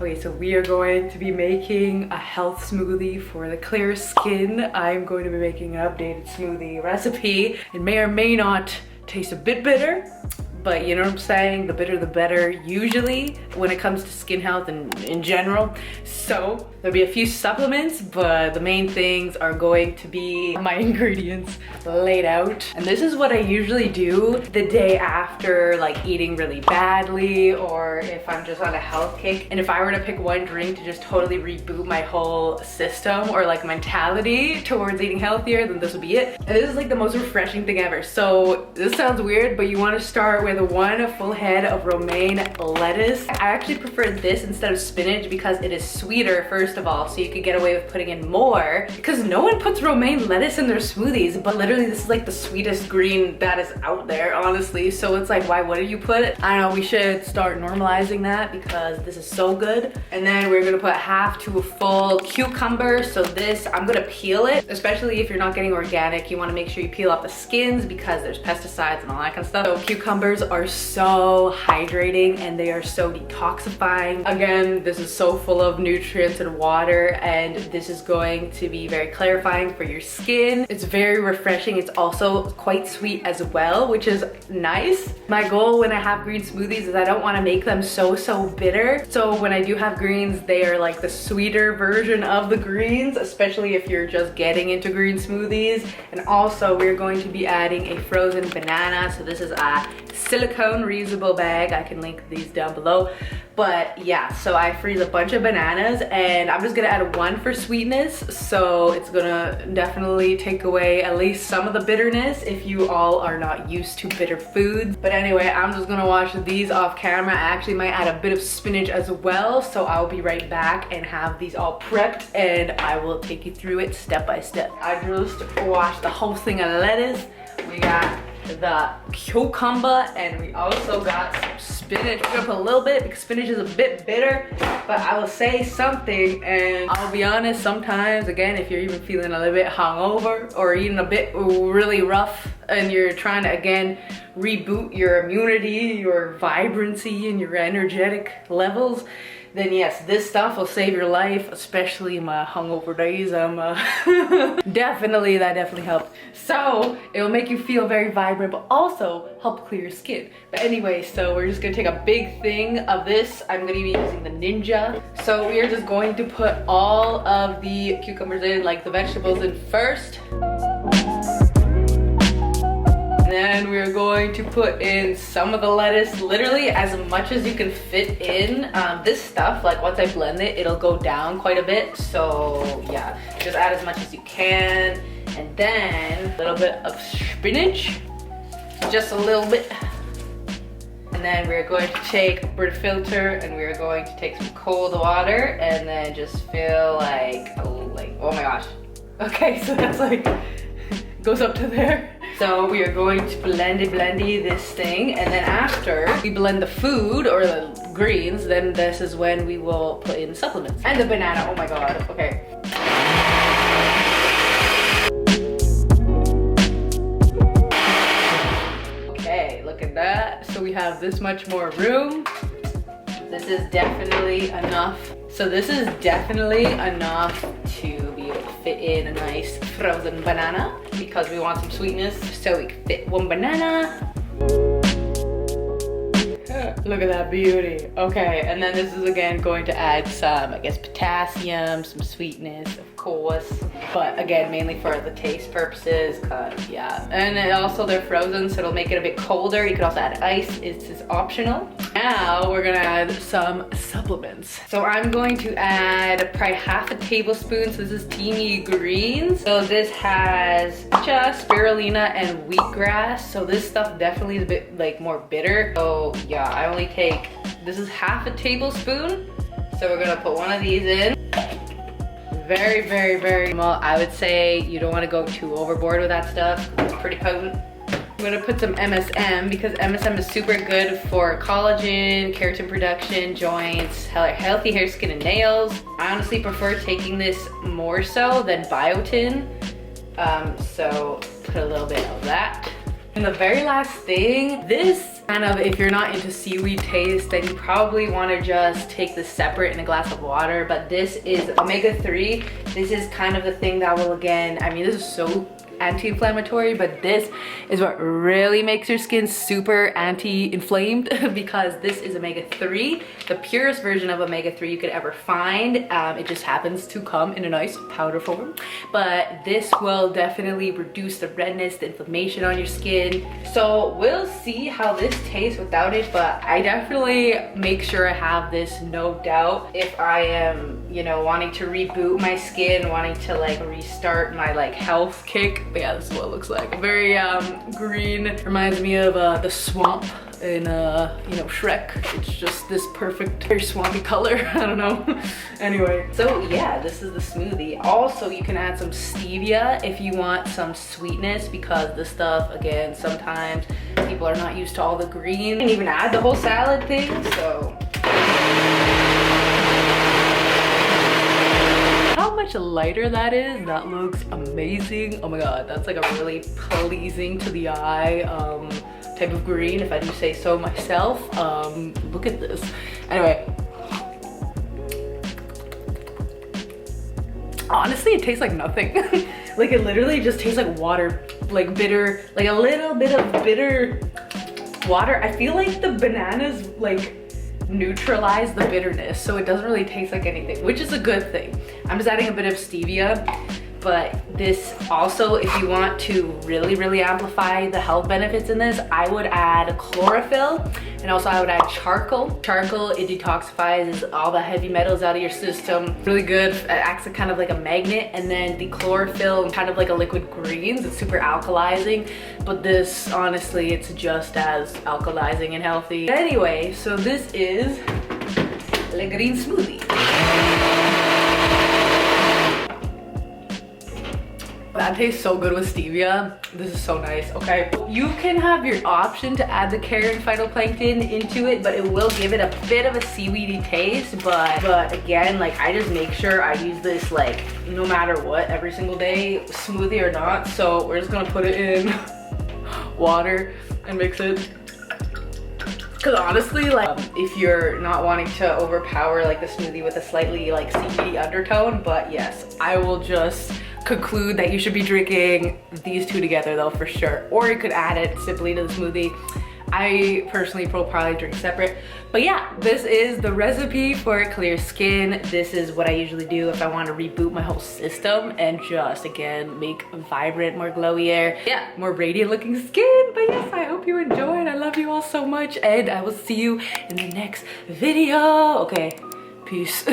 Okay, so we are going to be making a health smoothie for the clear skin. I'm going to be making an updated smoothie recipe. It may or may not taste a bit bitter, but you know what I'm saying? The bitter the better usually when it comes to skin health and in general. So there'll be a few supplements, but the main things are going to be my ingredients laid out. And this is what I usually do the day after like eating really badly, or if I'm just on a health kick. And if I were to pick one drink to just totally reboot my whole system or like mentality towards eating healthier, then this would be it. And this is like the most refreshing thing ever. So this sounds weird, but you want to start with one full head of romaine lettuce. I actually prefer this instead of spinach because it is sweeter, first of all, so you could get away with putting in more, because no one puts romaine lettuce in their smoothies, but literally this is like the sweetest green that is out there, honestly. So it's like, why wouldn't you put it? I don't know, we should start normalizing that because this is so good. And then we're gonna put half to a full cucumber. So this, I'm gonna peel it, especially if you're not getting organic. You wanna make sure you peel off the skins because there's pesticides and all that kind of stuff. So cucumbers are so hydrating and they are so detoxifying. Again, this is so full of nutrients and water, and this is going to be very clarifying for your skin. It's very refreshing. It's also quite sweet as well, which is nice. My goal when I have green smoothies is I don't want to make them so bitter. So when I do have greens, they are like the sweeter version of the greens, especially if you're just getting into green smoothies. And also we're going to be adding a frozen banana. So this is a silicone reusable bag. I can link these down below. But yeah, so I freeze a bunch of bananas and I'm just gonna add one for sweetness. So it's gonna definitely take away at least some of the bitterness if you all are not used to bitter foods. But anyway, I'm just gonna wash these off camera. I actually might add a bit of spinach as well. So I'll be right back and have these all prepped and I will take you through it step by step. I just washed the whole thing of lettuce. We got the cucumber and we also got some spinach. We're gonna put a little bit because spinach is a bit bitter, but I will say something, and I'll be honest, sometimes, again, if you're even feeling a little bit hungover or eating a bit really rough and you're trying to, again, reboot your immunity, your vibrancy, and your energetic levels, then yes, this stuff will save your life, especially my hungover days. That definitely helped. So it will make you feel very vibrant, but also help clear your skin. But anyway, so we're just gonna take a big thing of this. I'm gonna be using the Ninja. So we are just going to put all of the cucumbers in, like the vegetables in first. And then we're going to put in some of the lettuce, literally as much as you can fit in. This stuff, like once I blend it, it'll go down quite a bit. So yeah, just add as much as you can. And then a little bit of spinach, just a little bit. And then we're going to take Brita filter and we're going to take some cold water and then just feel like, oh my gosh. Okay, so that's like, goes up to there. So we are going to blendy this thing, and then after we blend the food or the greens, then this is when we will put in supplements. And the banana, oh my god, okay. Okay, look at that. So we have this much more room. This is definitely enough. So this is definitely enough to be able to fit in a nice frozen banana because we want some sweetness, so we can fit one banana. Look at that beauty. Okay, and then this is again going to add some, I guess, potassium, some sweetness, of course. But again, mainly for the taste purposes, cause yeah. And then also they're frozen, so it'll make it a bit colder. You could also add ice, it's optional. Now we're gonna add some supplements. So I'm going to add probably half a tablespoon. So this is Teamy Greens. So this has just spirulina and wheatgrass. So this stuff definitely is a bit like more bitter. So yeah, I only take, this is half a tablespoon. So we're gonna put one of these in. Very small. I would say you don't want to go too overboard with that stuff. It's pretty potent. I'm gonna put some MSM because MSM is super good for collagen, keratin production, joints, healthy hair, skin, and nails. I honestly prefer taking this more so than biotin. So put a little bit of that. And the very last thing, this Kind of, if you're not into seaweed taste, then you probably want to just take this separate in a glass of water. But this is omega-3. This is kind of the thing that will, again, I mean, this is so anti-inflammatory, but this is what really makes your skin super anti-inflamed because this is omega-3, the purest version of omega-3 you could ever find. It just happens to come in a nice powder form, but this will definitely reduce the redness, the inflammation on your skin. So we'll see how this tastes without it, but I definitely make sure I have this, no doubt, if I am, you know, wanting to reboot my skin, wanting to like restart my like health kick. But yeah, this is what it looks like. Very green. Reminds me of the swamp in you know, Shrek. It's just this perfect, very swampy color. I don't know. Anyway, so yeah, this is the smoothie. Also, you can add some stevia if you want some sweetness, because this stuff, again, sometimes people are not used to all the green. You can even add the whole salad thing, so. How much lighter that is, that looks amazing. Oh my god, that's like a really pleasing to the eye type of green, if I do say so myself. Look at this. Anyway, honestly, it tastes like nothing. Like, it literally just tastes like water, like bitter, like a little bit of bitter water. I feel like the bananas like neutralize the bitterness, so it doesn't really taste like anything, which is a good thing. I'm just adding a bit of stevia, but this also, if you want to really amplify the health benefits in this, I would add chlorophyll, and also I would add charcoal. Charcoal, it detoxifies all the heavy metals out of your system. Really good. It acts kind of like a magnet. And then the chlorophyll, kind of like a liquid greens, it's super alkalizing, but this, honestly, it's just as alkalizing and healthy. Anyway, so this is Le Green Smoothie. That tastes so good with stevia. This is so nice. Okay, you can have your option to add the carrot and phytoplankton into it, but it will give it a bit of a seaweedy taste. But again, like, I just make sure I use this like no matter what, every single day, smoothie or not. So we're just gonna put it in water and mix it. Because honestly, like, if you're not wanting to overpower like the smoothie with a slightly like seaweedy undertone, but yes, I will just conclude that you should be drinking these two together though, for sure. Or you could add it simply to the smoothie. I personally will probably drink separate. But yeah, this is the recipe for clear skin. This is what I usually do if I want to reboot my whole system and just, again, make vibrant, more glowy hair. Yeah, more radiant looking skin. But yes, I hope you enjoyed. I love you all so much, and I will see you in the next video. Okay, peace.